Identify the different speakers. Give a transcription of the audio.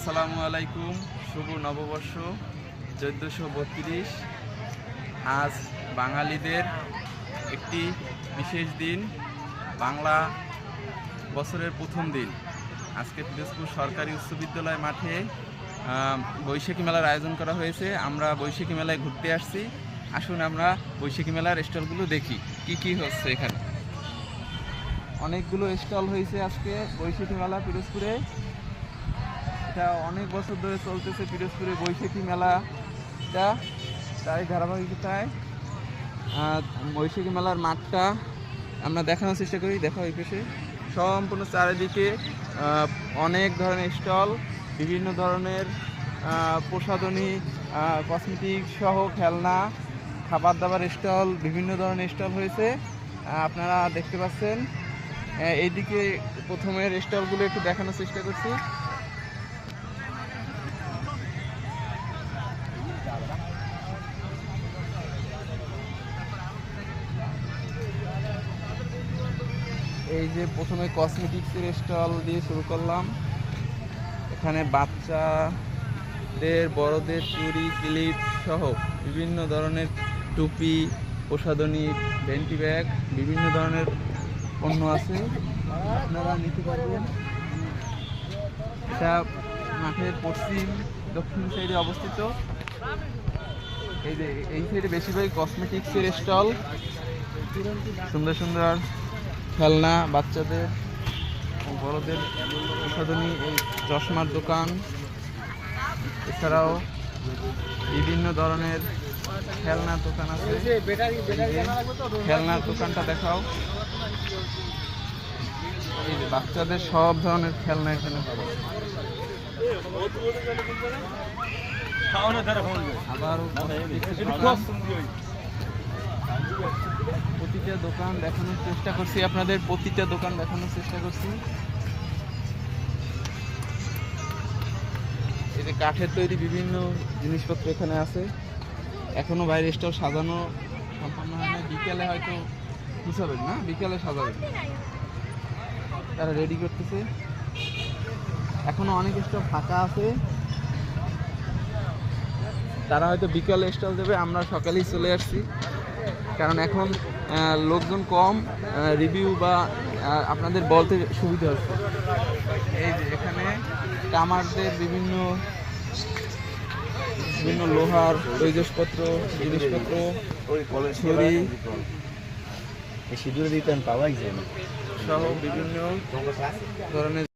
Speaker 1: আসসালামু আলাইকুম। শুভ নববর্ষ 1432। আজ বাঙালিদের একটি বিশেষ দিন, বাংলা বছরের প্রথম দিন। আজকে পিরোজপুর সরকারি উচ্চ বিদ্যালয় মাঠে বৈশাখী মেলার আয়োজন করা হয়েছে। আমরা বৈশাখী মেলায় ঘুরতে আসছি। আসুন আমরা বৈশাখী মেলার স্টলগুলো দেখি কি কি হচ্ছে এখানে। অনেকগুলো স্টল হয়েছে আজকে বৈশাখী মেলা পিরোজপুরে। এটা অনেক বছর ধরে চলতেছে পিরোজপুরে বৈশাখী মেলাটা। তাই ধারাবাহিকতায় বৈশাখী মেলার মাঠটা আমরা দেখানোর চেষ্টা করি। দেখো এই পাশে সম্পূর্ণ চারিদিকে অনেক ধরনের স্টল, বিভিন্ন ধরনের প্রসাধনী, কসমেটিক সহ খেলনা, খাবার দাবার স্টল, বিভিন্ন ধরনের স্টল হয়েছে। আপনারা দেখতে পাচ্ছেন। এইদিকে প্রথমের স্টলগুলো একটু দেখানোর চেষ্টা করছি। এই যে প্রথমে কসমেটিক্সের স্টল দিয়ে শুরু করলাম। এখানে বাচ্চাদের, বড়দের চুড়ি, ক্লিপ সহ বিভিন্ন ধরনের টুপি, প্রসাধনী, ভেন্টি ব্যাগ, বিভিন্ন ধরনের পণ্য আছে, আপনারা নিতে পারবেন। এটা মাঠের পশ্চিম দক্ষিণ সাইডে অবস্থিত। এই সাইডে বেশিরভাগ কসমেটিক্সের স্টল, সুন্দর সুন্দর খেলনা, বাচ্চাদের ও বড়দের প্রসাধনী, এই চশমার দোকান, এছাড়াও বিভিন্ন ধরনের খেলনার দোকান আছে। খেলনার দোকানটা দেখাও। এই যে বাচ্চাদের সব ধরনের খেলনা এখানে পাবো। আবার প্রতিটা দোকান দেখানোর চেষ্টা করছি, আপনাদের প্রতিটা দোকান দেখানোর চেষ্টা করছি। এই যে কাঠের তৈরি বিভিন্ন জিনিসপত্র এখানে আছে। এখনো বাইরে স্টল সাজানো সম্পন্ন হয় না। বিকেলে হয়তো গুছাবেন না, বিকেলে সাজাবেন, তারা রেডি করতেছে। এখনো অনেক স্টল ফাঁকা আছে, তারা হয়তো বিকেলে স্টল দেবে। আমরা সকালেই চলে আসছি, কারণ এখন লোকজন কম, রিভিউ বা আপনাদের বলতে সুবিধা হচ্ছে। এই যে এখানে কামারদের বিভিন্ন লোহার তৈজসপত্র, জিনিসপত্র, ছুরি, সিঁদুর দিতেন পাওয়াই যায় না সহ বিভিন্ন ধরনের